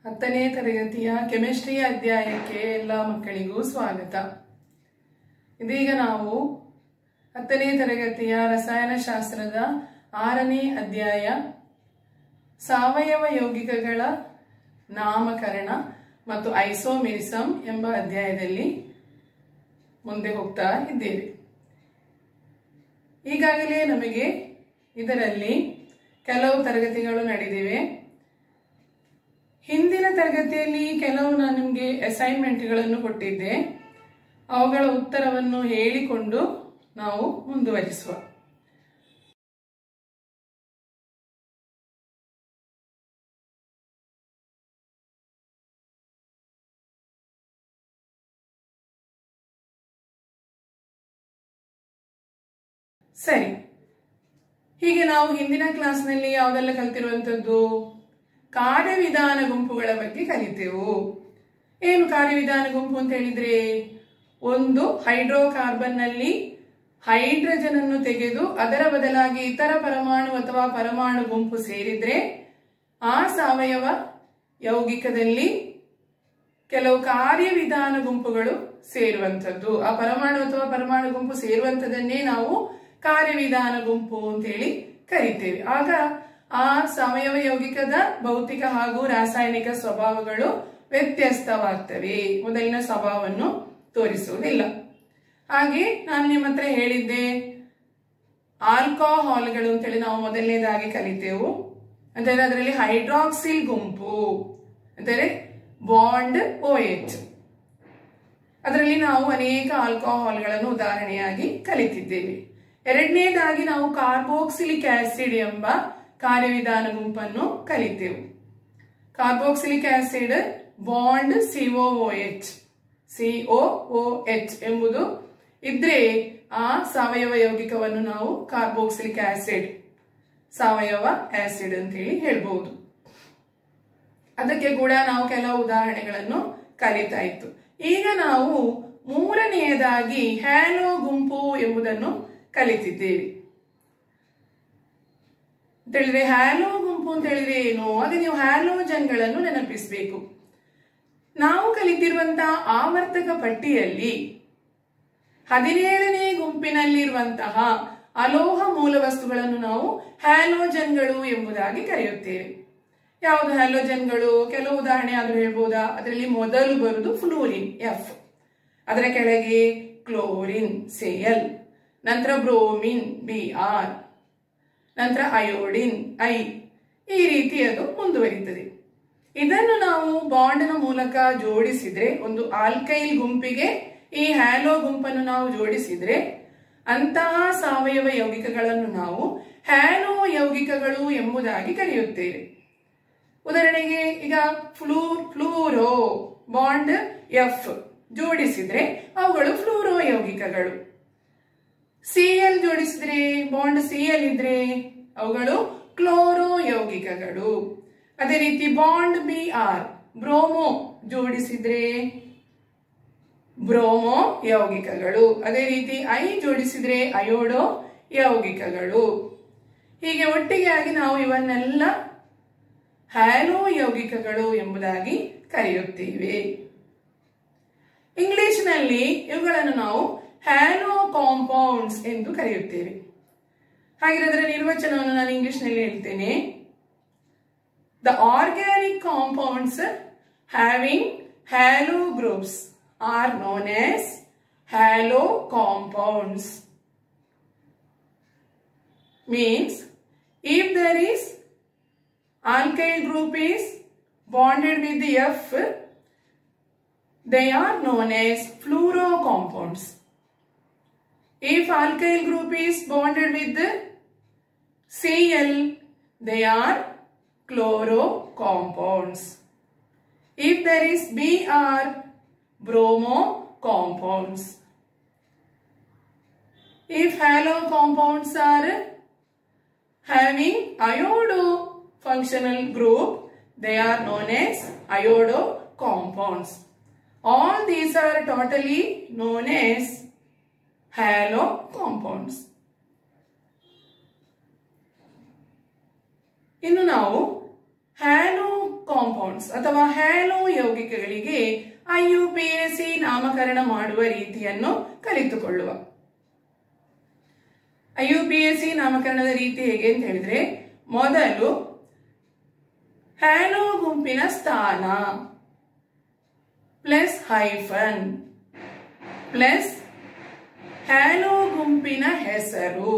ಹತ್ತನೇ ತರಗತಿಯ ಕೆಮಿಸ್ಟ್ರಿ ಅಧ್ಯಾಯಕ್ಕೆ ಎಲ್ಲ ಮಕ್ಕಳಿಗೂ ಸ್ವಾಗತ. ಇದೀಗ ನಾವು 10ನೇ ತರಗತಿಯ ರಸಾಯನಶಾಸ್ತ್ರದ 6ನೇ ಅಧ್ಯಾಯ ಸಾವಯವ ಯೌಗಿಕಗಳ ನಾಮಕರಣ ಮತ್ತು ಐಸೋಮೆರಿಸಮ್ ಎಂಬ ಅಧ್ಯಾಯದಲ್ಲಿ ಮುಂದೆ ಹೋಗ್ತಾ ಇದ್ದೇವೆ. ಈಗಾಗಲೇ ನಮಗೆ ಇದರಲ್ಲಿ ಕೆಲವು ತರಗತಿಗಳು ನಡೆದಿವೆ. ಹಿಂದಿನ ತರಗತಿಯಲ್ಲಿ ಕೆಲವು ನಾನು ನಿಮಗೆ ಅಸೈನ್ಮೆಂಟ್ಗಳನ್ನು ಕೊಟ್ಟಿದ್ದೆ. ಅವುಗಳ ಉತ್ತರವನ್ನು ಹೇಳಿಕೊಂಡು ನಾವು ಮುಂದುವರಿಸುವ. ಸರಿ, ಹೀಗೆ ನಾವು ಹಿಂದಿನ ಕ್ಲಾಸ್ನಲ್ಲಿ ಯಾವುದೆಲ್ಲ ಕಲಿತಿರುವಂತದ್ದು ಕಾರ್ಯವಿಧಾನ ಗುಂಪುಗಳ ಬಗ್ಗೆ ಕಲಿತೆವು. ಏನು ಕಾರ್ಯವಿಧಾನ ಗುಂಪು ಅಂತ ಹೇಳಿದ್ರೆ, ಒಂದು ಹೈಡ್ರೋಕಾರ್ಬನ್ ನಲ್ಲಿ ಹೈಡ್ರೋಜನ್ ಅನ್ನು ತೆಗೆದು ಅದರ ಬದಲಾಗಿ ಇತರ ಪರಮಾಣು ಅಥವಾ ಪರಮಾಣು ಗುಂಪು ಸೇರಿದ್ರೆ ಆ ಸಾವಯವ ಯೌಗಿಕದಲ್ಲಿ ಕೆಲವು ಕಾರ್ಯವಿಧಾನ ಗುಂಪುಗಳು ಸೇರುವಂಥದ್ದು. ಆ ಪರಮಾಣು ಅಥವಾ ಪರಮಾಣು ಗುಂಪು ಸೇರುವಂಥದ್ದನ್ನೇ ನಾವು ಕಾರ್ಯವಿಧಾನ ಗುಂಪು ಅಂತೇಳಿ ಕರಿತೇವೆ. ಆಗ ಆ ಸಾವಯವ ಯೌಗಿಕದ ಭೌತಿಕ ಹಾಗೂ ರಾಸಾಯನಿಕ ಸ್ವಭಾವಗಳು ವ್ಯತ್ಯಸ್ತವಾಗ್ತವೆ, ಮೊದಲಿನ ಸ್ವಭಾವವನ್ನು ತೋರಿಸುವುದಿಲ್ಲ. ಹಾಗೆ ನಾನು ನಿಮ್ಮ ಹತ್ರ ಹೇಳಿದ್ದೆ, ಆಲ್ಕೋಹಾಲ್ಗಳು ಅಂತೇಳಿ ನಾವು ಮೊದಲನೇದಾಗಿ ಕಲಿತೇವು. ಅಂದರೆ ಅದರಲ್ಲಿ ಹೈಡ್ರಾಕ್ಸಿಲ್ ಗುಂಪು ಅಂದರೆ ಬಾಂಡ್ OH, ಅದರಲ್ಲಿ ನಾವು ಅನೇಕ ಆಲ್ಕೋಹಾಲ್ಗಳನ್ನು ಉದಾಹರಣೆಯಾಗಿ ಕಲಿತಿದ್ದೇವೆ. ಎರಡನೇದಾಗಿ ನಾವು ಕಾರ್ಬೋಕ್ಸಿಲಿಕ್ ಆಸಿಡ್ ಎಂಬ ಕಾರ್ಯವಿಧಾನ ಗುಂಪನ್ನು ಕಲಿತೆವು. ಕಾರ್ಬೋಕ್ಸಿಲಿಕ್ ಆಸಿಡ್ ಬಾಂಡ್ COOH ಎಂಬುದು ಇದ್ರೆ ಆ ಸಾವಯವ ಯೌಗಿಕವನ್ನು ನಾವು ಕಾರ್ಬೋಕ್ಸಿಲಿಕ್ ಆಸಿಡ್ ಸಾವಯವ ಆಸಿಡ್ ಅಂತ ಹೇಳಿ ಹೇಳ್ಬಹುದು. ಅದಕ್ಕೆ ಕೂಡ ನಾವು ಕೆಲವು ಉದಾಹರಣೆಗಳನ್ನು ಕಲಿತಾ ಇತ್ತು. ಈಗ ನಾವು ಮೂರನೆಯದಾಗಿ ಹ್ಯಾಲೋ ಗುಂಪು ಎಂಬುದನ್ನು ಕಲಿತಿದ್ದೇವೆ. ಅಂತ ಹೇಳಿದ್ರೆ ಹ್ಯಾಲೋ ಗುಂಪು ಅಂತ ಹೇಳಿದ್ರೆ ಏನು, ಅದೇ ನೀವು ಹ್ಯಾಲೋಜನ್ಗಳನ್ನು ನೆನಪಿಸಬೇಕು. ನಾವು ಕಲಿತಿರುವಂತಹ ಆವರ್ತಕ ಪಟ್ಟಿಯಲ್ಲಿ 17ನೇ ಗುಂಪಿನಲ್ಲಿರುವಂತಹ ಅಲೋಹ ಮೂಲ ವಸ್ತುಗಳನ್ನು ನಾವು ಹ್ಯಾಲೋಜನ್ಗಳು ಎಂಬುದಾಗಿ ಕರೆಯುತ್ತೇವೆ. ಯಾವುದು ಹ್ಯಾಲೋಜನ್ಗಳು? ಕೆಲವು ಉದಾಹರಣೆ ಆದ್ರೂ ಹೇಳ್ಬೋದಾ? ಅದರಲ್ಲಿ ಮೊದಲು ಬರುವುದು ಫ್ಲೂರಿನ್ F, ಅದರ ಕೆಳಗೆ ಕ್ಲೋರಿನ್ Cl, ನಂತರ ಬ್ರೋಮಿನ್ Br, ನಂತರ ಅಯೋಡಿನ್ I. ಈ ರೀತಿ ಅದು ಮುಂದುವರಿಯುತ್ತದೆ. ಇದನ್ನು ನಾವು ಬಾಂಡ್ನ ಮೂಲಕ ಜೋಡಿಸಿದ್ರೆ, ಒಂದು ಆಲ್ಕೈಲ್ ಗುಂಪಿಗೆ ಈ ಹ್ಯಾಲೋ ಗುಂಪನ್ನು ನಾವು ಜೋಡಿಸಿದ್ರೆ ಅಂತಹ ಸಾವಯವ ಯೌಗಿಕಗಳನ್ನು ನಾವು ಹ್ಯಾಲೋ ಯೌಗಿಕಗಳು ಎಂಬುದಾಗಿ ಕರೆಯುತ್ತೇವೆ. ಉದಾಹರಣೆಗೆ ಈಗ ಫ್ಲೂರೋ ಬಾಂಡ್ F ಜೋಡಿಸಿದ್ರೆ ಅವುಗಳು ಫ್ಲೂರೋ ಯೌಗಿಕಗಳು. Cl ಜೋಡಿಸಿದ್ರೆ ಬಾಂಡ್ Cl ಇದ್ರೆ ಅವುಗಳು ಕ್ಲೋರೋ ಯೌಗಿಕಗಳು. ಅದೇ ರೀತಿ ಬಾಂಡ್ Br ಬ್ರೋಮೋ ಜೋಡಿಸಿದ್ರೆ ಬ್ರೋಮೋ ಯೌಗಿಕಗಳು. ಅದೇ ರೀತಿ I ಜೋಡಿಸಿದ್ರೆ ಅಯೋಡೋ ಯೌಗಿಕಗಳು. ಹೀಗೆ ಒಟ್ಟಿಗೆ ಆಗಿ ನಾವು ಇವನ್ನೆಲ್ಲ ಹ್ಯಾಲೋ ಯೌಗಿಕಗಳು ಎಂಬುದಾಗಿ ಕರೆಯುತ್ತೇವೆ. ಇಂಗ್ಲಿಷ್ನಲ್ಲಿ ಇವುಗಳನ್ನು ನಾವು ಹ್ಯಾಲೋ ಕಾಂಪೌಂಡ್ಸ್ ಎಂದು ಕರೆಯುತ್ತೇವೆ. ಹಾಗಿರೋದ್ರ ನಿರ್ವಚನವನ್ನು ನಾನು ಇಂಗ್ಲಿಷ್ನಲ್ಲಿ ಹೇಳ್ತೇನೆ. The organic compounds having halo groups are known as halo compounds. Means if there is alkyl group is bonded with the F, they are known as fluoro compounds. If alkyl group is bonded with the Cl, they are chloro compounds. If there is Br, bromo compounds. If halo compounds are having iodo functional group, they are known as iodo compounds. All these are totally known as halo compounds. ಇನ್ನು ನಾವು hello compounds ಅಥವಾ hello ಯೌಗಿಕಗಳಿಗೆ IUPAC ನಾಮಕರಣ ಮಾಡುವ ರೀತಿಯನ್ನು ಕಲಿತುಕೊಳ್ಳುವ. IUPAC ನಾಮಕರಣದ ರೀತಿ ಹೇಗೆ ಅಂತ ಹೇಳಿದ್ರೆ, ಮೊದಲು ಹ್ಯಾಲೋ ಗುಂಪಿನ ಸ್ಥಾನ ಪ್ಲಸ್ ಹೈಫನ್ ಪ್ಲಸ್ ಹ್ಯಾಲೋ ಗುಂಪಿನ ಹೆಸರು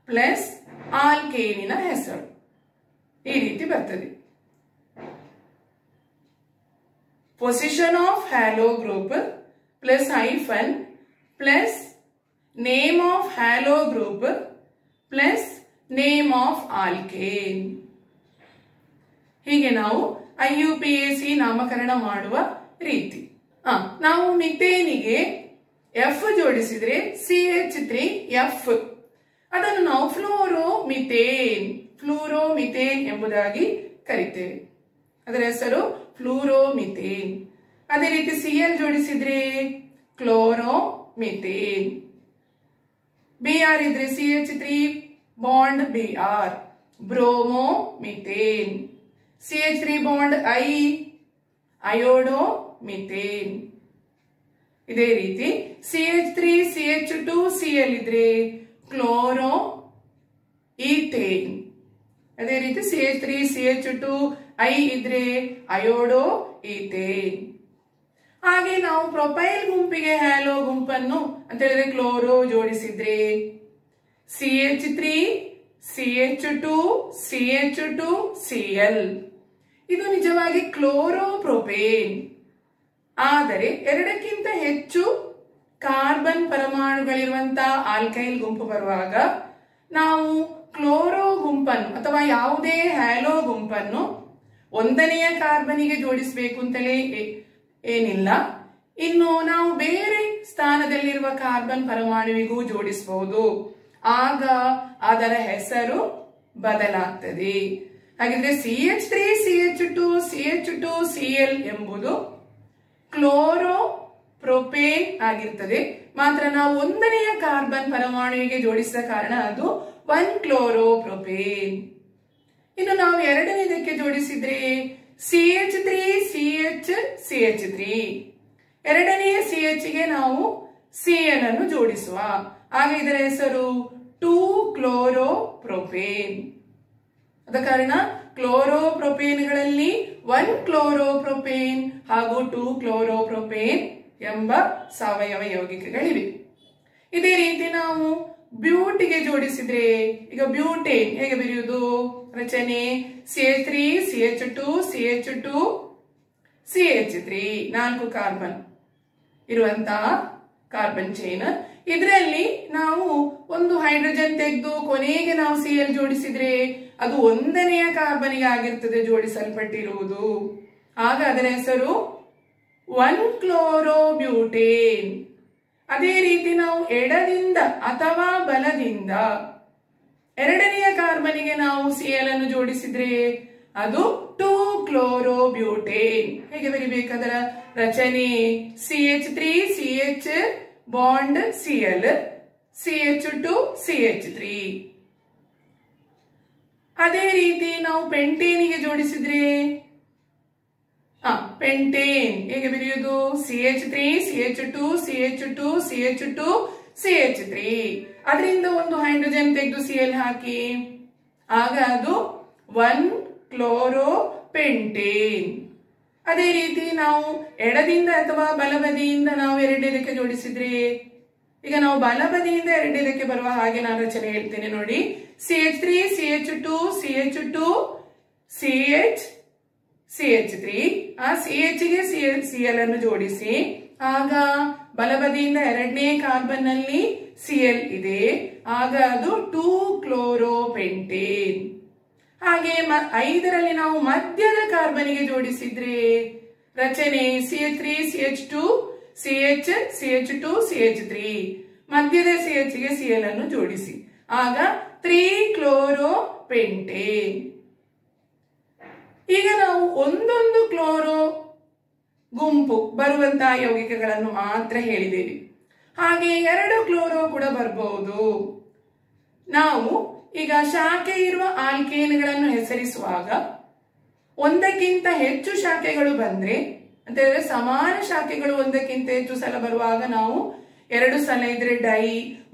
ಪ್ಲಸ್ ಆಲ್ಕೇನಿನ ಹೆಸರು, ಈ ರೀತಿ ಬರ್ತದೆ. Position of halo group plus hyphen plus name of halo group plus name of alkane. ಹೀಗೆ ನಾವು IUPAC ನಾಮಕರಣ ಮಾಡುವ ರೀತಿ. ನಾವು ಮಿಥೇನಿಗೆ F ಜೋಡಿಸಿದ್ರೆ CH3F, ಅದನ್ನು ನಾವು ಫ್ಲೂರೋಮಿಥೇನ್ ಎಂಬುದಾಗಿ ಕರಿತೇವೆ. ಅದರ ಹೆಸರು ಫ್ಲೂರೋಮಿಥೇನ್. ಅದೇ ರೀತಿ Cl ಜೋಡಿಸಿದ್ರೆ ಕ್ಲೋರೋಮಿಥೇನ್. Br ಇದ್ರೆ CH3 bond Br, ಬ್ರೋಮೋಮಿಥೇನ್. CH3 bond I, ಅಯೋಡೋಮಿಥೇನ್. ಇದೇ ರೀತಿ CH3 CH2 Cl ಇದ್ರೆ ಕ್ಲೋರೋ ಈಥೇನ್. ಅದೇ ರೀತಿ CH3 CH2 I ಇದ್ರೆ ಅಯೋಡೋ ಈಥೇನ್. ಹಾಗೆ ನಾವು ಪ್ರೊಪೈಲ್ ಗುಂಪಿಗೆ ಹ್ಯಾಲೋ ಗುಂಪನ್ನು ಅಂತ ಹೇಳಿದ್ರೆ chloro ಜೋಡಿಸಿದ್ರೆ CH3 CH2 CH2 Cl. ಇದು ನಿಜವಾಗಿ ಕ್ಲೋರೋಪ್ರೊಪೇನ್. ಆದರೆ ಎರಡಕ್ಕಿಂತ ಹೆಚ್ಚು ಕಾರ್ಬನ್ ಪರಮಾಣುಗಳಿರುವಂತಹ ಆಲ್ಕೈಲ್ ಗುಂಪು ಬರುವಾಗ ನಾವು ಕ್ಲೋರೋ ಗುಂಪನ್ನು ಅಥವಾ ಯಾವುದೇ ಹ್ಯಾಲೋ ಗುಂಪನ್ನು ಒಂದನೆಯ ಕಾರ್ಬನಿಗೆ ಜೋಡಿಸಬೇಕು ಅಂತಲೇ ಏನಿಲ್ಲ. ಇನ್ನು ನಾವು ಬೇರೆ ಸ್ಥಾನದಲ್ಲಿರುವ ಕಾರ್ಬನ್ ಪರಮಾಣುವಿಗೂ ಜೋಡಿಸಬಹುದು. ಆಗ ಅದರ ಹೆಸರು ಬದಲಾಗ್ತದೆ. ಹಾಗಿದ್ರೆ CH3 CH2 CH2 Cl ಎಂಬುದು ಕ್ಲೋರೋ ಪ್ರೊಪೇನ್ ಆಗಿರ್ತದೆ. ಮಾತ್ರ ನಾವು ಒಂದನೆಯ ಕಾರ್ಬನ್ ಪರಮಾಣುವಿಗೆ ಜೋಡಿಸಿದ ಕಾರಣ ಅದು 1-ಕ್ಲೋರೋಪ್ರೊಪೇನ್. ಇನ್ನು ನಾವು ಎರಡನೇದಕ್ಕೆ ಜೋಡಿಸಿದ್ರೆ CH3 CH CH3, ಎರಡನೆಯ CH ಗೆ ನಾವು Cl ಅನ್ನು ಜೋಡಿಸುವ. ಆಗ ಇದರ ಹೆಸರು 2-ಕ್ಲೋರೋಪ್ರೊಪೇನ್. ಆದ ಕಾರಣ ಕ್ಲೋರೋಪ್ರೊಪೇನ್ಗಳಲ್ಲಿ 1-ಕ್ಲೋರೋಪ್ರೊಪೇನ್ ಹಾಗೂ 2-ಕ್ಲೋರೋಪ್ರೊಪೇನ್ ಎಂಬ ಸಾವಯವ ಯೌಗಿಕಗಳಿವೆ. ಇದೇ ರೀತಿ ನಾವು ಬ್ಯೂಟಿಗೆ ಜೋಡಿಸಿದ್ರೆ, ಈಗ ಬ್ಯೂಟೇನ್ ಹೇಗೆ ಬರೆಯುವುದು ರಚನೆ? CH3 CH2 CH2 CH3, 4 carbon ಇರುವಂತಹ ಕಾರ್ಬನ್ ಚೈನ್. ಇದರಲ್ಲಿ ನಾವು ಒಂದು ಹೈಡ್ರೋಜನ್ ತೆಗೆದು ಕೊನೆಗೆ ನಾವು Cl ಜೋಡಿಸಿದ್ರೆ ಅದು ಒಂದನೆಯ ಕಾರ್ಬನಿಗೆ ಆಗಿರ್ತದೆ ಜೋಡಿಸಲ್ಪಟ್ಟಿರುವುದು. ಆಗ ಅದರ ಹೆಸರು 1-ಕ್ಲೋರೋಬ್ಯೂಟೇನ್. ಅದೇ ರೀತಿ ನಾವು ಎಡದಿಂದ ಅಥವಾ ಬಲದಿಂದ ಎರಡನೆಯ ಕಾರ್ಬನಿಗೆ ನಾವು Cl ಅನ್ನು ಜೋಡಿಸಿದ್ರೆ ಅದು 2-ಕ್ಲೋರೋಬ್ಯೂಟೇನ್. ಹೇಗೆ ಬರಿಬೇಕು ಅದರ ರಚನೆ? CH3 CH bond Cl CH2 CH3. ಅದೇ ರೀತಿ ನಾವು ಪೆಂಟೇನಿಗೆ ಜೋಡಿಸಿದ್ರೆ ಪೆಂಟೇನ್ ಹೇಗೆ ಬರೆಯುವುದು? CH3 CH2 CH2 CH2 CH3. ಅದರಿಂದ ಒಂದು ಹೈಡ್ರೋಜನ್ ತೆಗೆದು Cl ಹಾಕಿ, ಆಗ ಅದು ಕ್ಲೋರೋಪೆಂಟೇನ್. ಅದೇ ರೀತಿ ನಾವು ಎಡದಿಂದ ಅಥವಾ ಬಲಬದಿಯಿಂದ ನಾವು ಎರಡನೇದಕ್ಕೆ ಜೋಡಿಸಿದ್ರೆ, ಈಗ ನಾವು ಬಲಬದಿಯಿಂದ ಎರಡನೇದಕ್ಕೆ ಬರುವ ಹಾಗೆ ನಾನು ರಚನೆ ಹೇಳ್ತೇನೆ ನೋಡಿ. CH3 CH2 CH2 CH CH3. ಆ CH ಗೆ Cl ಅನ್ನು ಜೋಡಿಸಿ, ಆಗ ಬಲಬದಿಯಿಂದ ಎರಡನೇ ಕಾರ್ಬನ್ ನಲ್ಲಿ Cl ಇದೆ, ಆಗ ಅದು 2-ಕ್ಲೋರೋಪೆಂಟೇನ್. ಹಾಗೆ 5ರಲ್ಲಿ ನಾವು ಮಧ್ಯದ ಕಾರ್ಬನ್ಗೆ ಜೋಡಿಸಿದ್ರೆ ರಚನೆ CH3 CH2 CH CH2 CH3. ಮಧ್ಯದ CH ಗೆ Cl ಅನ್ನು ಜೋಡಿಸಿ, ಆಗ 3-ಕ್ಲೋರೋಪೆಂಟೇನ್. ಈಗ ನಾವು ಒಂದೊಂದು ಕ್ಲೋರೋ ಗುಂಪು ಬರುವಂತಹ ಯೌಗಿಕಗಳನ್ನು ಮಾತ್ರ ಹೇಳಿದ್ದೇವೆ. ಹಾಗೆ 2 ಕ್ಲೋರೋ ಕೂಡ ಬರಬಹುದು. ನಾವು ಈಗ ಶಾಖೆ ಇರುವ ಆಲ್ಕೇನ್ಗಳನ್ನು ಹೆಸರಿಸುವಾಗ ಒಂದಕ್ಕಿಂತ ಹೆಚ್ಚು ಶಾಖೆಗಳು ಬಂದ್ರೆ ಅಂತ ಹೇಳಿದ್ರೆ, ಸಮಾನ ಶಾಖೆಗಳು ಒಂದಕ್ಕಿಂತ ಹೆಚ್ಚು ಸಲ ಬರುವಾಗ ನಾವು 2 ಸಲ ಇದ್ರೆ ಡೈ,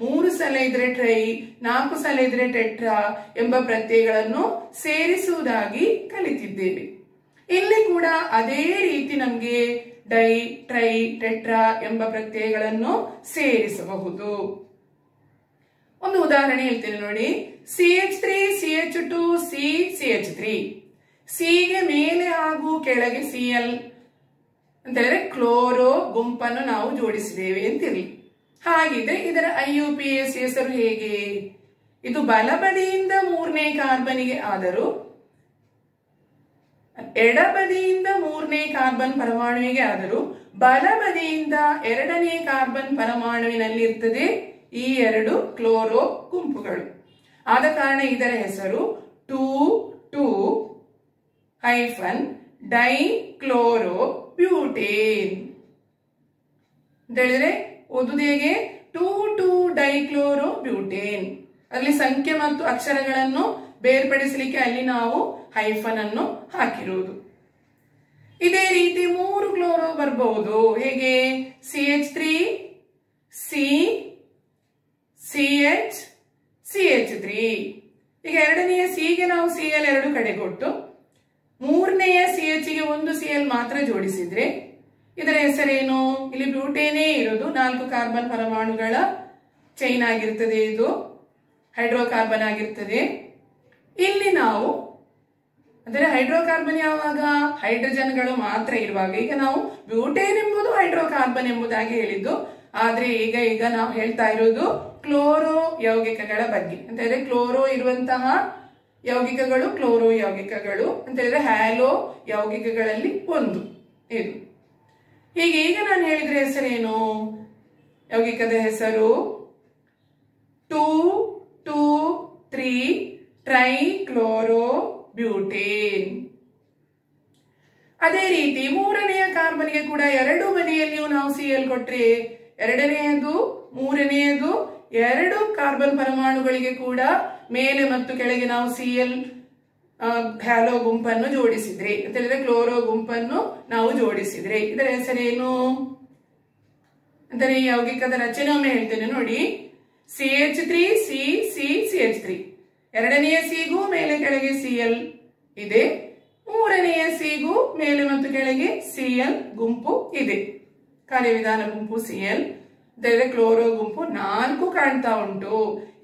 3 ಸಲ ಇದ್ರೆ ಟ್ರೈ, 4 ಸಲ ಇದ್ರೆ ಟೆಟ್ರಾ ಎಂಬ ಪ್ರತ್ಯಯಗಳನ್ನು ಸೇರಿಸುವುದಾಗಿ ಕಲಿತಿದ್ದೇವೆ. ಇಲ್ಲಿ ಕೂಡ ಅದೇ ರೀತಿ ನಮಗೆ ಡೈ, ಟ್ರೈ, ಟೆಟ್ರಾ ಎಂಬ ಪ್ರತ್ಯಯಗಳನ್ನು ಸೇರಿಸಬಹುದು. ಒಂದು ಉದಾಹರಣೆ ಹೇಳ್ತೇನೆ ನೋಡಿ. CH3 CH2 C CH3. C ಗೆ ಮೇಲೆ ಹಾಗೂ ಕೆಳಗೆ Cl ಅಂತ ಹೇಳಿದ್ರೆ ಕ್ಲೋರೋ ಗುಂಪನ್ನು ನಾವು ಜೋಡಿಸಿದ್ದೇವೆ ಅಂತಿರಲಿ. ಹಾಗಿದ್ರೆ ಇದರ IUPAC ಹೆಸರು ಹೇಗೆ? ಇದು ಬಲಬದಿಯಿಂದ 3ನೇ ಕಾರ್ಬನ್ಗೆ ಆದರೂ ಎಡಬದಿಯಿಂದ 3ನೇ ಕಾರ್ಬನ್ ಪರಮಾಣುವಿಗೆ ಆದರೂ ಬಲಬದಿಯಿಂದ 2ನೇ ಕಾರ್ಬನ್ ಪರಮಾಣುವಿನಲ್ಲಿ ಇರ್ತದೆ ಈ 2 ಕ್ಲೋರೋ ಗುಂಪುಗಳು. ಆದ ಕಾರಣ ಇದರ ಹೆಸರು 2,2-ಡೈಕ್ಲೋರೋಬ್ಯೂಟೇನ್ ಅಂತ ಹೇಳಿದ್ರೆ ಓದುದೇಗೆ 2,2-ಡೈಕ್ಲೋರೋಬ್ಯೂಟೇನ್. ಅಲ್ಲಿ ಸಂಖ್ಯೆ ಮತ್ತು ಅಕ್ಷರಗಳನ್ನು ಬೇರ್ಪಡಿಸಲಿಕ್ಕೆ ಅಲ್ಲಿ ನಾವು ಹೈಫನ್ ಅನ್ನು ಹಾಕಿರುವುದು. ಇದೇ ರೀತಿ 3 ಕ್ಲೋರೋ ಬರಬಹುದು. ಹೇಗೆ? CH3 C CH CH3. ಈಗ ಎರಡನೆಯ C ಗೆ ನಾವು Cl 2 ಕಡೆ ಕೊಟ್ಟು 3ನೆಯ CH ಗೆ ಒಂದು Cl ಮಾತ್ರ ಜೋಡಿಸಿದ್ರೆ ಇದರ ಹೆಸರೇನು? ಇಲ್ಲಿ ಬ್ಯೂಟೇನೇ ಇರೋದು, 4 ಕಾರ್ಬನ್ ಪರಮಾಣುಗಳ ಚೈನ್ ಆಗಿರ್ತದೆ, ಇದು ಹೈಡ್ರೋಕಾರ್ಬನ್ ಆಗಿರ್ತದೆ. ಇಲ್ಲಿ ನಾವು ಅಂದರೆ ಹೈಡ್ರೋಕಾರ್ಬನ್ ಯಾವಾಗ? ಹೈಡ್ರೋಜನ್ಗಳು ಮಾತ್ರ ಇರುವಾಗ. ಈಗ ನಾವು ಬ್ಯೂಟೇನ್ ಎಂಬುದು ಹೈಡ್ರೋಕಾರ್ಬನ್ ಎಂಬುದಾಗಿ ಹೇಳಿದ್ದು, ಆದ್ರೆ ಈಗ ನಾವು ಹೇಳ್ತಾ ಇರೋದು ಕ್ಲೋರೋ ಯೌಗಿಕಗಳ ಬಗ್ಗೆ. ಅಂತ ಹೇಳಿದ್ರೆ ಕ್ಲೋರೋ ಇರುವಂತಹ ಯೌಗಿಕಗಳು ಕ್ಲೋರೋ ಯೌಗಿಕಗಳು ಅಂತ ಹೇಳಿದ್ರೆ ಹ್ಯಾಲೋ ಯೌಗಿಕಗಳಲ್ಲಿ ಒಂದು ಇದು. ಹೀಗೆ ಈಗ ನಾನು ಹೇಳಿದ್ರೆ ಹೆಸರೇನು? ಯೌಗಿಕದ ಹೆಸರು 2,2,3-ಟ್ರೈಕ್ಲೋರೋಬ್ಯೂಟೇನ್. ಅದೇ ರೀತಿ 3ನೆಯ ಕಾರ್ಬನ್ಗೆ ಕೂಡ 2 ಬದಿಯಲ್ಲಿಯೂ ನಾವು Cl ಕೊಟ್ರೆ ಎರಡನೆಯದು 3ನೆಯದು 2 ಕಾರ್ಬನ್ ಪರಮಾಣುಗಳಿಗೆ ಕೂಡ ಮೇಲೆ ಮತ್ತು ಕೆಳಗೆ ನಾವು Cl ಹ್ಯಾಲೋ ಗುಂಪನ್ನು ಜೋಡಿಸಿದ್ರೆ ಅಂತ ಹೇಳಿದ್ರೆ ಕ್ಲೋರೋ ಗುಂಪನ್ನು ನಾವು ಜೋಡಿಸಿದ್ರೆ ಇದರ ಹೆಸರೇನು ಅಂದರೆ ಈ ಯೌಗಿಕದ ರಚನೆ ಒಮ್ಮೆ ಹೇಳ್ತೇನೆ ನೋಡಿ. CH3 C C CH3. ಎರಡನೆಯ ಸಿಗೂ ಮೇಲೆ ಕೆಳಗೆ Cl ಇದೆ, 3ನೆಯ ಸಿಗೂ ಮೇಲೆ ಮತ್ತು ಕೆಳಗೆ Cl ಗುಂಪು ಇದೆ, ಕಾರ್ಯವಿಧಾನ ಗುಂಪು Cl. ಕ್ಲೋರೋ ಗುಂಪು 4 ಕಾಣ್ತಾ ಉಂಟು.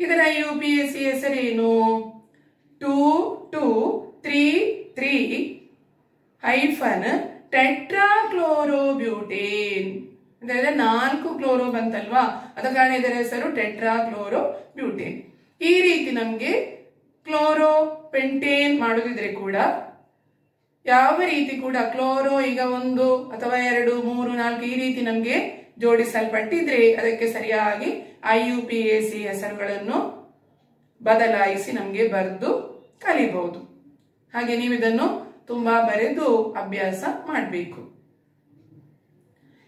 ಇದರ IUPAC ಹೆಸರೇನು? 2,2,3-ಟೆಟ್ರಾಕ್ಲೋರೋಬ್ಯೂಟೇನ್ ಅಂತ ಹೇಳಿದ್ರೆ 4 ಕ್ಲೋರೋ ಬಂತಲ್ವಾ, ಅದ ಕಾರಣ ಇದರ ಹೆಸರು ಟೆಟ್ರಾಕ್ಲೋರೋಬ್ಯೂಟೇನ್. ಈ ರೀತಿ ನಮ್ಗೆ ಕ್ಲೋರೋಪೆಂಟೇನ್ ಮಾಡೋದಿದ್ರೆ ಕೂಡ ಯಾವ ರೀತಿ ಕೂಡ ಕ್ಲೋರೋ ಈಗ 1 ಅಥವಾ 2 3 4 ಈ ರೀತಿ ನಮ್ಗೆ ಜೋಡಿಸಲ್ಪಟ್ಟಿದ್ರೆ ಅದಕ್ಕೆ ಸರಿಯಾಗಿ IUPAC ಹೆಸರುಗಳನ್ನು ಬದಲಾಯಿಸಿ ನಮ್ಗೆ ಬರೆದು ಕಲಿಬಹುದು. ಹಾಗೆ ನೀವು ಇದನ್ನು ತುಂಬಾ ಬರೆದು ಅಭ್ಯಾಸ ಮಾಡಬೇಕು.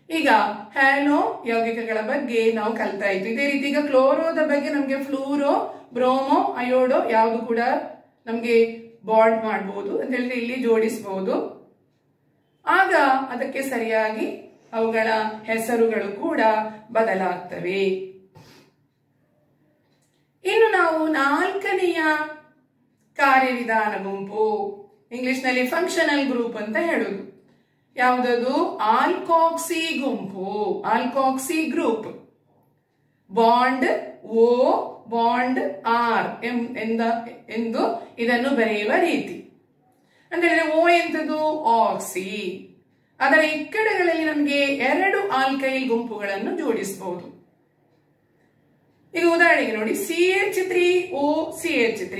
ಈಗ ಹ್ಯಾಲೋ ಯೌಗಿಕಗಳ ಬಗ್ಗೆ ನಾವು ಕಲ್ತಾ ಇದ್ವಿ. ಇದೇ ರೀತಿ ಈಗ ಕ್ಲೋರೋದ ಬಗ್ಗೆ ನಮ್ಗೆ ಫ್ಲೂರೋ, ಬ್ರೋಮೋ, ಅಯೋಡೋ ಯಾವುದು ಕೂಡ ನಮ್ಗೆ ಬಾಂಡ್ ಮಾಡಬಹುದು ಅಂತ ಹೇಳಿದ್ರೆ ಇಲ್ಲಿ ಜೋಡಿಸಬಹುದು. ಆಗ ಅದಕ್ಕೆ ಸರಿಯಾಗಿ ಅವುಗಳ ಹೆಸರುಗಳು ಕೂಡ ಬದಲಾಗ್ತವೆ. ಇನ್ನು ನಾವು 4ನೆಯ ಕಾರ್ಯವಿಧಾನ ಗುಂಪು ಇಂಗ್ಲಿಷ್ ನಲ್ಲಿ ಫಂಕ್ಷನಲ್ ಗ್ರೂಪ್ ಅಂತ ಹೇಳುದು. ಯಾವುದದು? ಆಲ್ಕಾಕ್ಸಿ ಗುಂಪು, alkoxy group. Bond O, bond R ಎಂದು ಇದನ್ನು ಬರೆಯುವ ರೀತಿ. ಅಂತ ಹೇಳಿದ್ರೆ ಓ ಎಂತದು? ಆಕ್ಸಿ. ಅದರ ಇಕ್ಕಡೆಗಳಲ್ಲಿ ನಮಗೆ 2 ಆಲ್ಕೈಲ್ ಗುಂಪುಗಳನ್ನು ಜೋಡಿಸಬಹುದು. ಈಗ ಉದಾಹರಣೆಗೆ ನೋಡಿ, CH3OCH3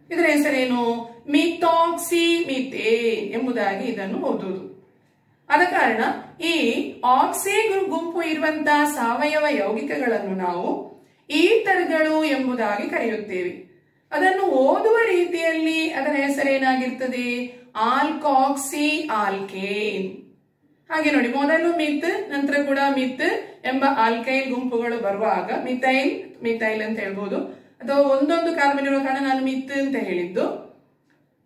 ಇದರ ಹೆಸರೇನು? ಮಿಥಾಕ್ಸಿ ಮಿಥೇನ್ ಎಂಬುದಾಗಿ ಇದನ್ನು ಓದುವುದು. ಆದ ಕಾರಣ ಈ ಆಕ್ಸಿ ಗುಂಪು ಇರುವಂತಹ ಸಾವಯವ ಯೌಗಿಕಗಳನ್ನು ನಾವು ಈಥರ್ಗಳು ಎಂಬುದಾಗಿ ಕರೆಯುತ್ತೇವೆ. ಅದನ್ನು ಓದುವ ರೀತಿಯಲ್ಲಿ ಅದರ ಹೆಸರೇನಾಗಿರ್ತದೆ? ಆಲ್ಕಾಕ್ಸಿ ಆಲ್ಕೇನ್. ಹಾಗೆ ನೋಡಿ, ಮೊದಲು ಮಿತ್, ನಂತರ ಕೂಡ ಮಿತ್ ಎಂಬ ಆಲ್ಕೈಲ್ ಗುಂಪುಗಳು ಬರುವಾಗ ಮಿಥೈಲ್ ಅಂತ ಹೇಳ್ಬೋದು, ಅಥವಾ ಒಂದೊಂದು ಕಾರ್ಬನ್ ಇರುವ ಕಾರಣ ನಾನು ಮಿತ್ ಅಂತ ಹೇಳಿದ್ದು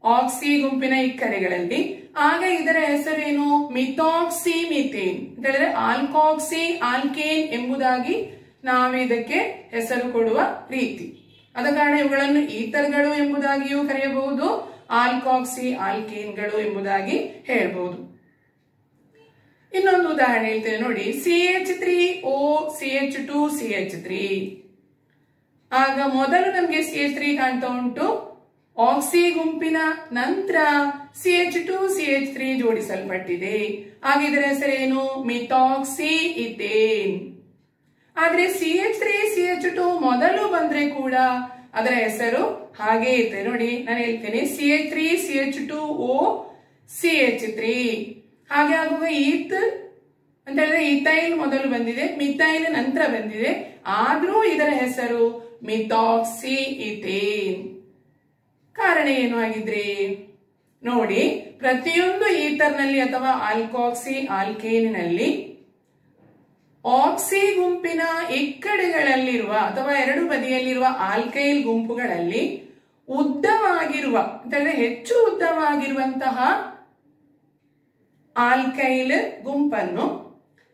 ಆಕ್ಸಿ ಗುಂಪಿನ ಇಕ್ಕರೆಗಳಲ್ಲಿ. ಆಗ ಇದರ ಹೆಸರೇನು? ಮಿಥಾಕ್ಸಿ ಮಿಥೇನ್ ಅಂತ ಹೇಳಿದ್ರೆ ಆಲ್ಕಾಕ್ಸಿ ಆಲ್ಕೇನ್ ಎಂಬುದಾಗಿ ನಾವಿದಕ್ಕೆ ಹೆಸರು ಕೊಡುವ ರೀತಿ. ಆದ ಕಾರಣ ಇವುಗಳನ್ನು ಈಥರ್ಗಳು ಎಂಬುದಾಗಿಯೂ ಕರೆಯಬಹುದು, ಆಲ್ಕಾಕ್ಸಿ ಆಲ್ಕೇನ್ಗಳು ಎಂಬುದಾಗಿ ಹೇಳಬಹುದು. ಇನ್ನೊಂದು ಉದಾಹರಣೆ ಹೇಳ್ತೇನೆ ನೋಡಿ, CH3OCH2CH3. ಆಗ ಮೊದಲು ನಮಗೆ CH3 ಕಾಣ್ತಾ ಉಂಟು, ಆಕ್ಸಿ ಗುಂಪಿನ ನಂತರ CH2CH3 ಜೋಡಿಸಲ್ಪಟ್ಟಿದೆ. ಆಗ ಇದರ ಹೆಸರೇನು? ಮಿಥಾಕ್ಸಿ ಇಥೇನ್. ಆದ್ರೆ CH3CH2 ಮೊದಲು ಬಂದ್ರೆ ಕೂಡ ಅದರ ಹೆಸರು ಹಾಗೆ ಇರ್ತದೆ. ನೋಡಿ, ನಾನು ಹೇಳ್ತೇನೆ, CH3CH2OCH3. ಹಾಗೆ ಆಗುವ ಈತ್ ಅಂತ ಹೇಳಿದ್ರೆ ಈಥೈಲ್ ಮೊದಲು ಬಂದಿದೆ, ಮಿಥೈಲ್ ನಂತರ ಬಂದಿದೆ, ಆದ್ರೂ ಇದರ ಹೆಸರು ಮಿಥಾಕ್ಸಿ ಇಥೇನ್. ಕಾರಣ ಏನು ಆಗಿದ್ರೆ ನೋಡಿ, ಪ್ರತಿಯೊಂದು ಈಥರ್ನಲ್ಲಿ ಅಥವಾ ಆಲ್ಕಾಕ್ಸಿ ಆಲ್ಕೇನಿನಲ್ಲಿ ಆಕ್ಸಿ ಗುಂಪಿನ ಇಕ್ಕಡೆಗಳಲ್ಲಿರುವ ಅಥವಾ 2 ಬದಿಯಲ್ಲಿರುವ ಆಲ್ಕೈಲ್ ಗುಂಪುಗಳಲ್ಲಿ ಉದ್ದವಾಗಿರುವ ಅಂತ ಹೇಳಿದ್ರೆ ಹೆಚ್ಚು ಉದ್ದವಾಗಿರುವಂತಹ ಆಲ್ಕೈಲ್ ಗುಂಪನ್ನು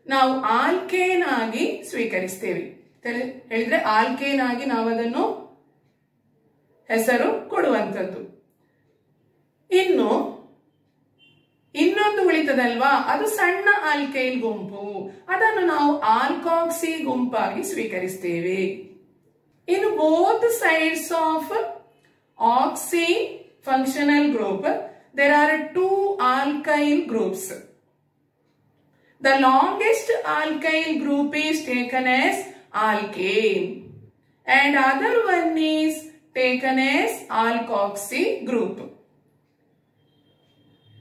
ನಾವು ಆಲ್ಕೇನ್ ಆಗಿ ಸ್ವೀಕರಿಸ್ತೇವೆ. ಹೇಳಿದ್ರೆ ಆಲ್ಕೇನ್ ಆಗಿ ನಾವು ಅದನ್ನು ಹೆಸರು ಕೊಡುವಂಥದ್ದು. ಇನ್ನೊಂದು ಉಳಿತದಲ್ವಾ, ಅದು ಸಣ್ಣ ಆಲ್ಕೈಲ್ ಗುಂಪು, ಅದನ್ನು ನಾವು ಆಲ್ಕಾಕ್ಸಿ ಗುಂಪಾಗಿ ಸ್ವೀಕರಿಸ್ತೇವೆ. ಇನ್ನು both sides of oxy functional group there are 2 alkyl groups. The longest alkyl group is taken as alkane and other one is taken as alkoxy group.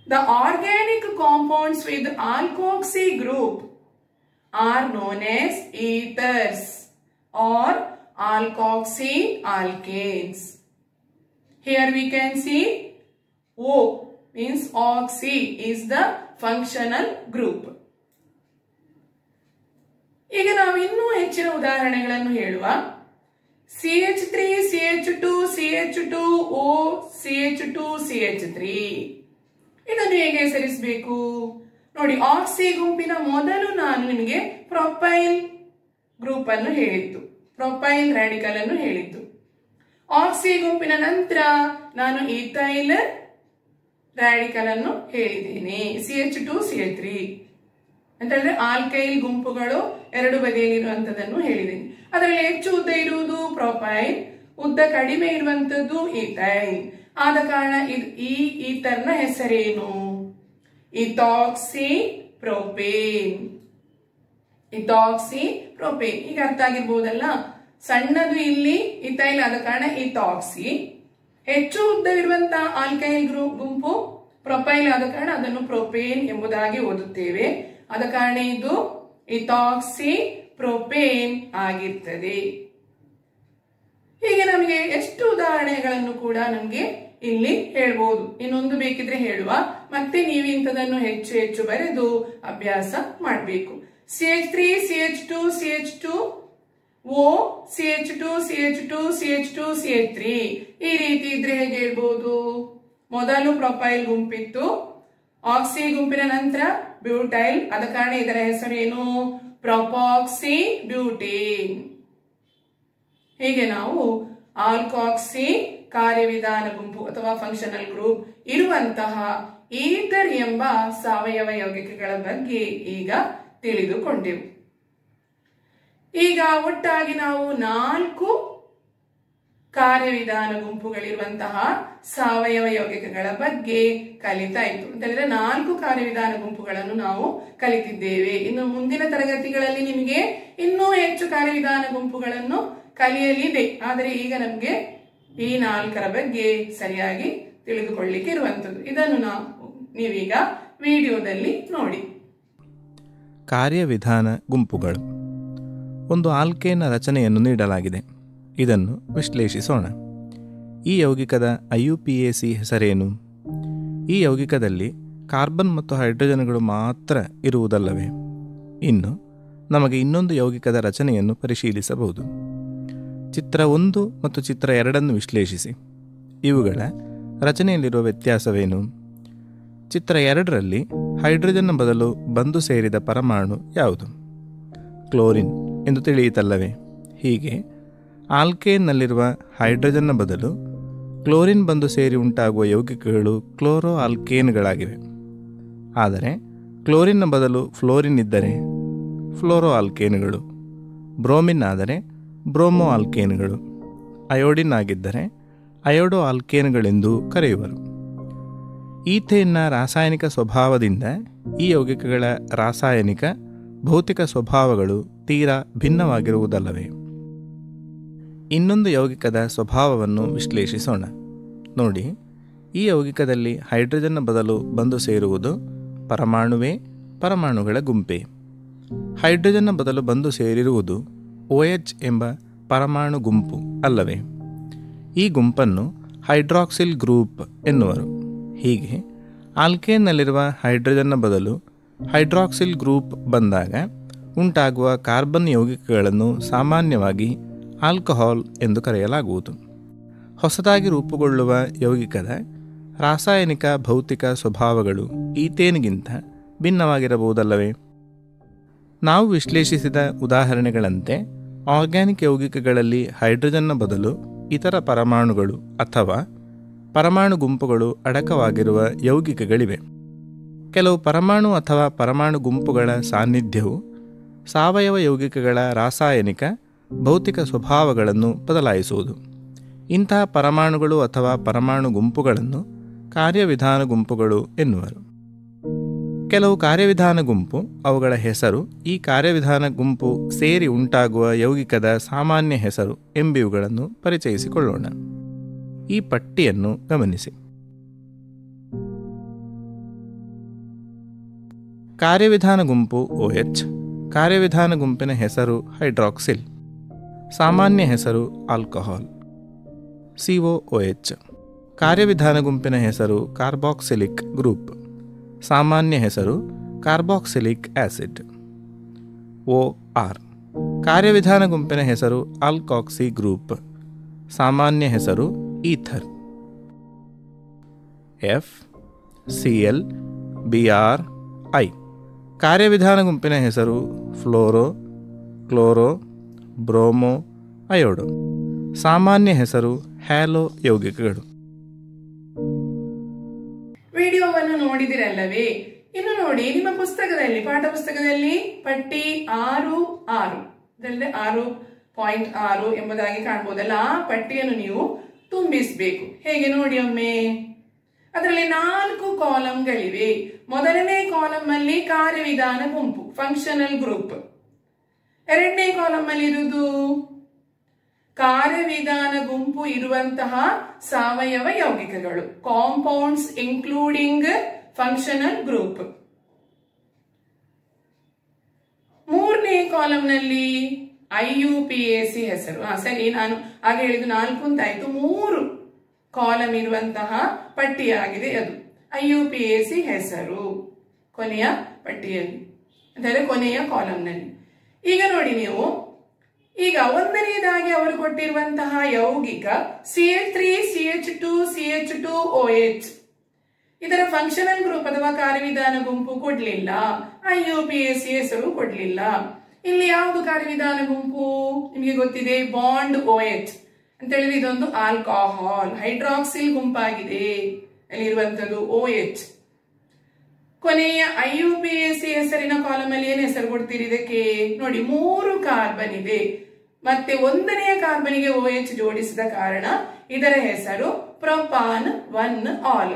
The organic compounds with alkoxy group are known as ethers or alkoxy alkanes. Here we can see O means oxy is the functional group. ಈಗ ನಾವು ಇನ್ನೂ ಹೆಚ್ಚಿನ ಉದಾಹರಣೆಗಳನ್ನು ಹೇಳುವ. CH3CH2CH2OCH2CH3 ಇದನ್ನು ಹೇಗೆ ಹೆಸರಿಸಬೇಕು ನೋಡಿ. Oxy ಗುಂಪಿನ ಮೊದಲು ನಾನು ನಿಮಗೆ ಪ್ರೊಪೈಲ್ ಗ್ರೂಪ್ ಅನ್ನು ಹೇಳಿದ್ದು, ಪ್ರೊಪೈಲ್ ರಾಡಿಕಲ್ ಅನ್ನು ಹೇಳಿದ್ದು. ಆಕ್ಸಿ ಗುಂಪಿನ ನಂತರ ನಾನು ಈಥೈಲ್ ರಾಡಿಕಲ್ ಅನ್ನು ಹೇಳಿದ್ದೇನೆ, CH2CH3 ಅಂತ ಹೇಳಿದ್ರೆ ಆಲ್ಕೈಲ್ ಗುಂಪುಗಳು 2 ಬದಿಯಲ್ಲಿರುವಂತದನ್ನು ಹೇಳಿದ್ದೇನೆ. ಅದರಲ್ಲಿ ಹೆಚ್ಚು ಉದ್ದ ಇರುವುದು ಪ್ರೊಪೈಲ್, ಉದ್ದ ಕಡಿಮೆ ಇರುವಂತದ್ದು ಈಥೈಲ್. ಆದ ಕಾರಣ ಈ ಈಥರ್ನ ಹೆಸರೇನು? ಇಥಾಕ್ಸಿ ಪ್ರೊಪೇನ್. ಇಥಾಕ್ಸಿ ಪ್ರೊಪೇನ್ ಈಗ ಅರ್ಥ ಆಗಿರ್ಬೋದಲ್ಲ. ಸಣ್ಣದು ಇಲ್ಲಿ ಈಥೈಲ್ ಆದ ಕಾರಣ ಇಥಾಕ್ಸಿ, ಹೆಚ್ಚು ಉದ್ದವಿರುವಂತಹ ಆಲ್ಕೈಲ್ ಗುಂಪು ಪ್ರೊಪೈಲ್ ಆದ ಕಾರಣ ಅದನ್ನು ಪ್ರೊಪೇನ್ ಎಂಬುದಾಗಿ ಓದುತ್ತೇವೆ. ಆದ ಕಾರಣ ಇದು ಇಥಾಕ್ಸಿ ಪ್ರೊಪೇನ್ ಆಗಿರ್ತದೆ. ಹೀಗೆ ನಮಗೆ ಎಷ್ಟು ಉದಾಹರಣೆಗಳನ್ನು ಕೂಡ ನಮಗೆ ಇಲ್ಲಿ ಹೇಳ್ಬೋದು. ಇನ್ನೊಂದು ಬೇಕಿದ್ರೆ ಹೇಳುವ, ಮತ್ತೆ ನೀವು ಇಂಥದನ್ನು ಹೆಚ್ಚು ಹೆಚ್ಚು ಬರೆದು ಅಭ್ಯಾಸ ಮಾಡಬೇಕು. CH3CH2CH2 O CH2CH2CH2CH3 ಈ ರೀತಿ ಇದ್ರೆ ಹೇಗೆ ಹೇಳ್ಬೋದು? ಮೊದಲು ಪ್ರೊಪೈಲ್ ಗುಂಪಿತ್ತು, ಆಕ್ಸಿ ಗುಂಪಿನ ನಂತರ ಬ್ಯೂಟೈಲ್, ಆದ ಕಾರಣ ಇದರ ಹೆಸರೇನು? ಪ್ರೊಪಾಕ್ಸಿ ಬ್ಯೂಟೇನ್. ಹೀಗೆ ನಾವು ಆಲ್ಕಾಕ್ಸಿ ಕಾರ್ಯವಿಧಾನ ಗುಂಪು ಅಥವಾ ಫಂಕ್ಷನಲ್ ಗ್ರೂಪ್ ಇರುವಂತಹ ಈಥರ್ ಎಂಬ ಸಾವಯವ ಯೌಗಿಕಗಳ ಬಗ್ಗೆ ಈಗ ತಿಳಿದುಕೊಂಡೆವು. ಈಗ ಒಟ್ಟಾಗಿ ನಾವು 4 ಕಾರ್ಯವಿಧಾನ ಗುಂಪುಗಳಿರುವಂತಹ ಸಾವಯವ ಯೌಗಿಕಗಳ ಬಗ್ಗೆ ಕಲಿತಾಯಿತು. ಅಂತ ಹೇಳಿದ್ರೆ 4 ಕಾರ್ಯವಿಧಾನ ಗುಂಪುಗಳನ್ನು ನಾವು ಕಲಿತಿದ್ದೇವೆ. ಇನ್ನು ಮುಂದಿನ ತರಗತಿಗಳಲ್ಲಿ ನಿಮಗೆ ಇನ್ನೂ ಹೆಚ್ಚು ಕಾರ್ಯವಿಧಾನ ಗುಂಪುಗಳನ್ನು ಕಲಿಯಲಿದೆ. ಆದರೆ ಈಗ ನಮಗೆ ಈ 4ರ ಬಗ್ಗೆ ಸರಿಯಾಗಿ ತಿಳಿದುಕೊಳ್ಳಿಕ್ಕೆ ಇರುವಂತದ್ದು. ಇದನ್ನು ನೀವೀಗ ವಿಡಿಯೋದಲ್ಲಿ ನೋಡಿ. ಕಾರ್ಯವಿಧಾನ ಗುಂಪುಗಳು. ಒಂದು ಆಲ್ಕೇನ್ನ ರಚನೆಯನ್ನು ನೀಡಲಾಗಿದೆ. ಇದನ್ನು ವಿಶ್ಲೇಷಿಸೋಣ. ಈ ಯೌಗಿಕದ IUPAC ಹೆಸರೇನು? ಈ ಯೌಗಿಕದಲ್ಲಿ ಕಾರ್ಬನ್ ಮತ್ತು ಹೈಡ್ರೋಜನ್ಗಳು ಮಾತ್ರ ಇರುವುದಲ್ಲವೇ? ಇನ್ನು ನಮಗೆ ಇನ್ನೊಂದು ಯೌಗಿಕದ ರಚನೆಯನ್ನು ಪರಿಶೀಲಿಸಬಹುದು. ಚಿತ್ರ 1 ಮತ್ತು ಚಿತ್ರ 2 ವಿಶ್ಲೇಷಿಸಿ. ಇವುಗಳ ರಚನೆಯಲ್ಲಿರುವ ವ್ಯತ್ಯಾಸವೇನು? ಚಿತ್ರ 2ರಲ್ಲಿ ಹೈಡ್ರೋಜನ್ನ ಬದಲು ಬಂದು ಸೇರಿದ ಪರಮಾಣು ಯಾವುದು? ಕ್ಲೋರಿನ್ ಎಂದು ತಿಳಿಯಿತಲ್ಲವೇ? ಹೀಗೆ ಆಲ್ಕೇನ್ನಲ್ಲಿರುವ ಹೈಡ್ರೋಜನ್ನ ಬದಲು ಕ್ಲೋರಿನ್ ಬಂದು ಸೇರಿ ಉಂಟಾಗುವ ಯೌಗಿಕಗಳು ಕ್ಲೋರೋ ಆಲ್ಕೇನ್ಗಳಾಗಿವೆ. ಆದರೆ ಕ್ಲೋರಿನ್ನ ಬದಲು ಫ್ಲೋರಿನ್ ಇದ್ದರೆ ಫ್ಲೋರೋ ಆಲ್ಕೇನ್ಗಳು, ಬ್ರೋಮಿನ್ ಆದರೆ ಬ್ರೋಮೋ ಆಲ್ಕೇನ್ಗಳು, ಅಯೋಡಿನ್ ಆಗಿದ್ದರೆ ಅಯೋಡೋ ಆಲ್ಕೇನ್ಗಳೆಂದು ಕರೆಯುವರು. ಈಥೇನ್ನ ರಾಸಾಯನಿಕ ಸ್ವಭಾವದಿಂದ ಈ ಯೌಗಿಕಗಳ ರಾಸಾಯನಿಕ ಭೌತಿಕ ಸ್ವಭಾವಗಳು ತೀರಾ ಭಿನ್ನವಾಗಿರುವುದಲ್ಲವೇ? ಇನ್ನೊಂದು ಯೌಗಿಕದ ಸ್ವಭಾವವನ್ನು ವಿಶ್ಲೇಷಿಸೋಣ. ನೋಡಿ, ಈ ಯೌಗಿಕದಲ್ಲಿ ಹೈಡ್ರೋಜನ್ನ ಬದಲು ಬಂದು ಸೇರುವುದು ಪರಮಾಣುವೇ, ಪರಮಾಣುಗಳ ಗುಂಪೇ. ಹೈಡ್ರೋಜನ್ನ ಬದಲು ಬಂದು ಸೇರಿರುವುದು OH ಎಂಬ ಪರಮಾಣು ಗುಂಪು ಅಲ್ಲವೇ? ಈ ಗುಂಪನ್ನು ಹೈಡ್ರಾಕ್ಸಿಲ್ ಗ್ರೂಪ್ ಎನ್ನುವರು. ಹೀಗೆ ಆಲ್ಕೇನ್ನಲ್ಲಿರುವ ಹೈಡ್ರೋಜನ್ನ ಬದಲು ಹೈಡ್ರಾಕ್ಸಿಲ್ ಗ್ರೂಪ್ ಬಂದಾಗ ಉಂಟಾಗುವ ಕಾರ್ಬನ್ ಯೌಗಿಕಗಳನ್ನು ಸಾಮಾನ್ಯವಾಗಿ ಆಲ್ಕಹಾಲ್ ಎಂದು ಕರೆಯಲಾಗುವುದು. ಹೊಸದಾಗಿ ರೂಪುಗೊಳ್ಳುವ ಯೌಗಿಕದ ರಾಸಾಯನಿಕ ಭೌತಿಕ ಸ್ವಭಾವಗಳು ಈಥೇನ್ಗಿಂತ ಭಿನ್ನವಾಗಿರಬಹುದಲ್ಲವೇ? ನಾವು ವಿಶ್ಲೇಷಿಸಿದ ಉದಾಹರಣೆಗಳಂತೆ ಆರ್ಗ್ಯಾನಿಕ್ ಯೌಗಿಕಗಳಲ್ಲಿ ಹೈಡ್ರೋಜನ್ನ ಬದಲು ಇತರ ಪರಮಾಣುಗಳು ಅಥವಾ ಪರಮಾಣು ಗುಂಪುಗಳು ಅಡಕವಾಗಿರುವ ಯೌಗಿಕಗಳಿವೆ. ಕೆಲವು ಪರಮಾಣು ಅಥವಾ ಪರಮಾಣು ಗುಂಪುಗಳ ಸಾನ್ನಿಧ್ಯವು ಸಾವಯವ ಯೌಗಿಕಗಳ ರಾಸಾಯನಿಕ ಭೌತಿಕ ಸ್ವಭಾವಗಳನ್ನು ಬದಲಾಯಿಸುವುದು. ಇಂತಹ ಪರಮಾಣುಗಳು ಅಥವಾ ಪರಮಾಣು ಗುಂಪುಗಳನ್ನು ಕಾರ್ಯವಿಧಾನ ಗುಂಪುಗಳು ಎನ್ನುವರು. ಕೆಲವು ಕಾರ್ಯವಿಧಾನ ಗುಂಪು, ಅವುಗಳ ಹೆಸರು, ಈ ಕಾರ್ಯವಿಧಾನ ಗುಂಪು ಸೇರಿ ಉಂಟಾಗುವ ಯೌಗಿಕದ ಸಾಮಾನ್ಯ ಹೆಸರು ಎಂಬಿವುಗಳನ್ನು ಪರಿಚಯಿಸಿಕೊಳ್ಳೋಣ. ಈ ಪಟ್ಟಿಯನ್ನು ಗಮನಿಸಿ. ಕಾರ್ಯವಿಧಾನ ಗುಂಪು OH. ಕಾರ್ಯವಿಧಾನ ಗುಂಪಿನ ಹೆಸರು ಹೈಡ್ರಾಕ್ಸಿಲ್. ಸಾಮಾನ್ಯ ಹೆಸರು ಆಲ್ಕಹಾಲ್ COOH. ಕಾರ್ಯವಿಧಾನ ಗುಂಪಿನ ಹೆಸರು ಕಾರ್ಬಾಕ್ಸಿಲಿಕ್ ಗ್ರೂಪ್. ಸಾಮಾನ್ಯ ಹೆಸರು ಕಾರ್ಬಾಕ್ಸಿಲಿಕ್ ಆಸಿಡ್ OR. ಕಾರ್ಯವಿಧಾನ ಗುಂಪಿನ ಹೆಸರು ಆಲ್ಕಾಕ್ಸಿ ಗ್ರೂಪ್. ಸಾಮಾನ್ಯ ಹೆಸರು ಈಥರ್ FCl-BrI. ಕಾರ್ಯವಿಧಾನ ಗುಂಪಿನ ಹೆಸರು ಫ್ಲೋರೋ, ಕ್ಲೋರೋ, ಬ್ರೋಮೋ, ಅಯೋಡೋ. ಸಾಮಾನ್ಯ ಹೆಸರು ಹ್ಯಾಲೋ ಯೌಗಿಕಗಳು. ವಿಡಿಯೋವನ್ನು ನೋಡಿದಿರಲ್ಲವೇ? ಇನ್ನು ನೋಡಿ, ನಿಮ್ಮ ಪುಸ್ತಕದಲ್ಲಿ, ಪಾಠ ಪುಸ್ತಕದಲ್ಲಿ ಪಟ್ಟಿ 6.6 6.6 ಎಂಬುದಾಗಿ ಕಾಣಬಹುದಲ್ಲ, ಆ ಪಟ್ಟಿಯನ್ನು ನೀವು ತುಂಬಿಸಬೇಕು. ಹೇಗೆ ನೋಡಿ ಒಮ್ಮೆ. ಅದರಲ್ಲಿ 4 ಕಾಲಂಗಳಿವೆ. ಮೊದಲನೇ ಕಾಲಮ್ ಅಲ್ಲಿ ಕಾರ್ಯವಿಧಾನ ಗುಂಪು, ಫಂಕ್ಷನಲ್ ಗ್ರೂಪ್. ಎರಡನೇ ಕಾಲಮ್ ಅಲ್ಲಿ ಇರುವುದು ಕಾರ್ಯವಿಧಾನ ಗುಂಪು ಇರುವಂತಹ ಸಾವಯವ ಯೌಗಿಕಗಳು, ಕಾಂಪೌಂಡ್ಸ್ ಇನ್ಕ್ಲೂಡಿಂಗ್ ಫಂಕ್ಷನಲ್ ಗ್ರೂಪ್. ಮೂರನೇ ಕಾಲಂನಲ್ಲಿ IUPAC ಹೆಸರು. ಸರಿ, ನಾನು ಆಗ ಹೇಳಿದ್ದು 4 ಅಂತಾಯ್ತು. 3 ಕಾಲಂ ಇರುವಂತಹ ಪಟ್ಟಿಯಾಗಿದೆ ಅದು. IUPAC ಹೆಸರು ಕೊನೆಯ ಪಟ್ಟಿಯಲ್ಲಿ, ಅಂದರೆ ಕೊನೆಯ ಕಾಲಂನಲ್ಲಿ. ಈಗ ನೋಡಿ ನೀವು, ಈಗ ಒಂದನೆಯದಾಗಿ ಅವರು ಕೊಟ್ಟಿರುವಂತಹ ಯೌಗಿಕ CH3CH2CH2OH. ಇದರ ಫಂಕ್ಷನಲ್ ಗ್ರೂಪ್ ಅಥವಾ ಕಾರ್ಯವಿಧಾನ ಗುಂಪು ಕೊಡ್ಲಿಲ್ಲ, IUPAC ಹೆಸರು ಕೊಡ್ಲಿಲ್ಲ. ಇಲ್ಲಿ ಯಾವುದು ಕಾರ್ಯವಿಧಾನ ಗುಂಪು ನಿಮಗೆ ಗೊತ್ತಿದೆ? Bond OH. ಅಂತ ಹೇಳಿದ್ರೆ ಇದೊಂದು ಆಲ್ಕೋಹಾಲ್, ಹೈಡ್ರಾಕ್ಸಿಲ್ ಗುಂಪಾಗಿದೆ ಅಲ್ಲಿರುವಂತದ್ದು OH. ಕೊನೆಯ IUPAC ಹೆಸರಿನ ಕಾಲಮ್ ಅಲ್ಲಿ ಏನ್ ಹೆಸರು ಕೊಡ್ತೀರಿ ಇದಕ್ಕೆ? ನೋಡಿ 3 ಕಾರ್ಬನ್ ಇದೆ ಮತ್ತೆ 1ನೇ ಕಾರ್ಬನ್ಗೆ OH ಜೋಡಿಸಿದ ಕಾರಣ ಇದರ ಹೆಸರು ಪ್ರೊಪಾನ್ 1 ಆಲ್.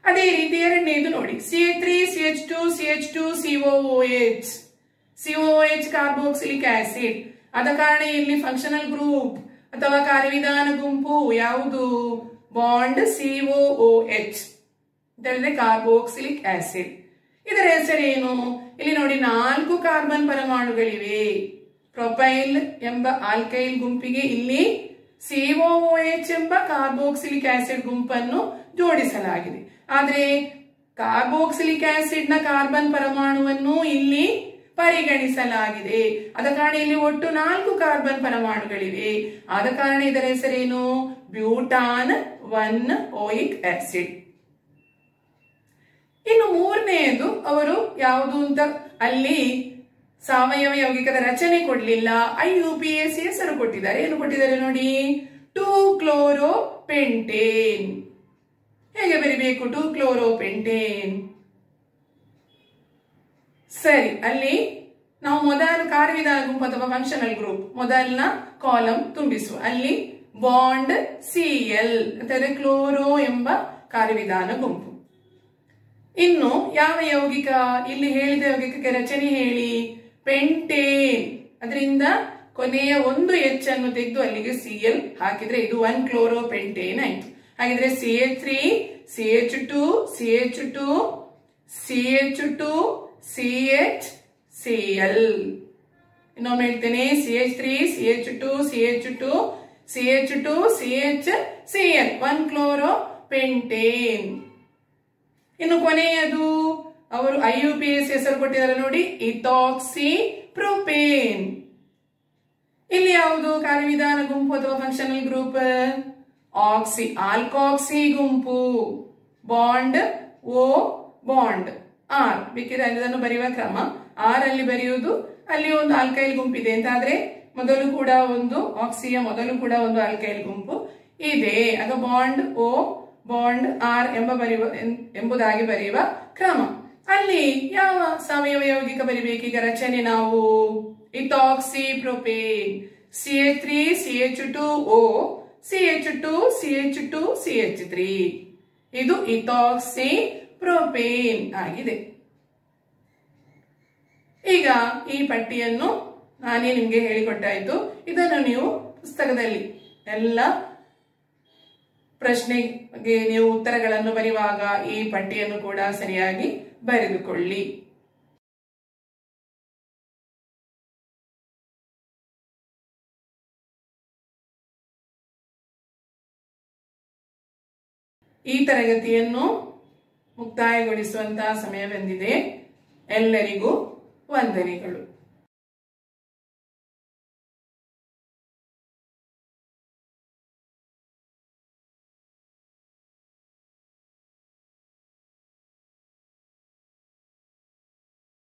ಅದೇ ರೀತಿ ಎರಡನೇದು ನೋಡಿ, CH3 CH2 CH2 COOH. COOH carboxylic acid, ಆದ ಕಾರಣ ಇಲ್ಲಿ ಫಂಕ್ಷನಲ್ ಗ್ರೂಪ್ ಅಥವಾ ಕಾರ್ಯವಿಧಾನ ಗುಂಪು ಯಾವುದು? ಬಾಂಡ್ COOH ಅಂತ ಹೇಳಿದ್ರೆ ಕಾರ್ಬೋಕ್ಸಿಲಿಕ್ ಆಸಿಡ್. ಇದರ ಹೆಸರೇನು? ಇಲ್ಲಿ ನೋಡಿ 4 ಕಾರ್ಬನ್ ಪರಮಾಣುಗಳಿವೆ. ಪ್ರೊಪೈಲ್ ಎಂಬ ಆಲ್ಕೈಲ್ ಗುಂಪಿಗೆ ಇಲ್ಲಿ COOH ಎಂಬ ಕಾರ್ಬೋಕ್ಸಿಲಿಕ್ ಆಸಿಡ್ ಗುಂಪನ್ನು ಜೋಡಿಸಲಾಗಿದೆ. ಆದ್ರೆ ಕಾರ್ಬೋಕ್ಸಿಲಿಕ್ ಆಸಿಡ್ ನ ಕಾರ್ಬನ್ ಪರಮಾಣುವನ್ನು ಇಲ್ಲಿ ಪರಿಗಣಿಸಲಾಗಿದೆ. ಆದ ಕಾರಣ ಇಲ್ಲಿ ಒಟ್ಟು 4 ಕಾರ್ಬನ್ ಪರಮಾಣುಗಳಿವೆ. ಆದ ಕಾರಣ ಇದರ ಹೆಸರೇನು? ಬ್ಯೂಟಾನ್ 1 ಓಯಿಕ್ ಆಸಿಡ್. ಇನ್ನು ಮೂರನೆಯದು ಅವರು ಯಾವುದು ಅಂತ ಅಲ್ಲಿ ಸಾವಯವ ಯೌಗಿಕದ ರಚನೆ ಕೊಡ್ಲಿಲ್ಲ, IUPAC ಹೆಸರು ಕೊಟ್ಟಿದ್ದಾರೆ. ಏನು ಕೊಟ್ಟಿದ್ದಾರೆ ನೋಡಿ, 2-ಕ್ಲೋರೋಪೆಂಟೇನ್. ಹೇಗೆ ಬರಿಬೇಕು 2-ಕ್ಲೋರೋಪೆಂಟೇನ್? ಸರಿ, ಅಲ್ಲಿ ನಾವು ಮೊದಲ ಕಾರ್ಯವಿಧಾನ ಗುಂಪು ಅಥವಾ ಫಂಕ್ಷನಲ್ ಗ್ರೂಪ್ ಮೊದಲನ ಕಾಲಮ್ ತುಂಬಿಸುವ. ಅಲ್ಲಿ ಬಾಂಡ್ Cl ಅಂತಂದ್ರೆ ಕ್ಲೋರೋ ಎಂಬ ಕಾರ್ಯವಿಧಾನ ಗುಂಪು. ಇನ್ನು ಯಾವ ಯೌಗಿಕ? ಇಲ್ಲಿ ಹೇಳಿದ ಯೌಗಿಕಕ್ಕೆ ರಚನೆ ಹೇಳಿ. ಪೆಂಟೇನ್, ಅದರಿಂದ ಕೊನೆಯ ಒಂದು H ಅನ್ನು ತೆಗೆದು ಅಲ್ಲಿಗೆ Cl ಹಾಕಿದ್ರೆ ಇದು 1-ಕ್ಲೋರೋಪೆಂಟೇನ್ ಆಯ್ತು. ಹಾಗಿದ್ರೆ CH3 CH2 CH2 CH2 CH Cl. ಇನ್ನೊಮ್ಮೆ ಹೇಳ್ತೇನೆ, CH3 CH2 CH2 CH2 CH Cl 1-ಕ್ಲೋರೋಪೆಂಟೇನ್. ಇನ್ನು ಕೊನೆಯದು ಅವರು IUPAC ಹೆಸರು ಕೊಟ್ಟಿದ್ದಾರೆ ನೋಡಿ, ಇಥಾಕ್ಸಿ ಪ್ರೊಪೇನ್. ಇಲ್ಲಿ ಯಾವುದು ಕಾರ್ಯವಿಧಾನ ಗುಂಪು ಅಥವಾ ಫಂಕ್ಷನಲ್ ಗ್ರೂಪ್? ಆಕ್ಸಿ, ಆಲ್ಕಾಕ್ಸಿ ಗುಂಪು. Bond O bond R. ಬೇಕಿದ್ರೆ ಅದನ್ನು ಬರೆಯುವ ಕ್ರಮ R ಅಲ್ಲಿ ಬರೆಯುವುದು. ಅಲ್ಲಿ ಒಂದು ಆಲ್ಕೈಲ್ ಗುಂಪಿದೆ ಅಂತ ಆದ್ರೆ ಮೊದಲು ಕೂಡ ಒಂದು ಆಕ್ಸಿಯ ಮೊದಲು ಕೂಡ ಒಂದು ಆಲ್ಕೈಲ್ ಗುಂಪು ಇದೆ. ಆಗ ಬಾಂಡ್ O ಬಾಂಡ್ R ಎಂಬುದಾಗಿ ಬರೆಯುವ ಕ್ರಮ. ಅಲ್ಲಿ ಯಾವ ಸಾವಯವ ಯೌಗಿಕ ಬರಿಬೇಕೀಗ ರಚನೆ ನಾವು? ಇಥಾಕ್ಸಿ propane. CH3 CH2O CH2 CH2 CH3. ಇದು ಇಥಾಕ್ಸಿ ಪ್ರೊಪೇನ್ ಆಗಿದೆ. ಈಗ ಈ ಪಟ್ಟಿಯನ್ನು ನಾನೇ ನಿಮ್ಗೆ ಹೇಳಿಕೊಟ್ಟಾಯ್ತು. ಇದನ್ನು ನೀವು ಪುಸ್ತಕದಲ್ಲಿ ಎಲ್ಲ ಪ್ರಶ್ನೆಗೆ ನೀವು ಉತ್ತರಗಳನ್ನು ಬರೆಯುವಾಗ ಈ ಪಟ್ಟಿಯನ್ನು ಕೂಡ ಸರಿಯಾಗಿ ಬರೆದುಕೊಳ್ಳಿ. ಈ ತರಗತಿಯನ್ನು ಮುಕ್ತಾಯಗೊಳಿಸುವಂತಹ ಸಮಯ ಬಂದಿದೆ. ಎಲ್ಲರಿಗೂ ವಂದನೆಗಳು.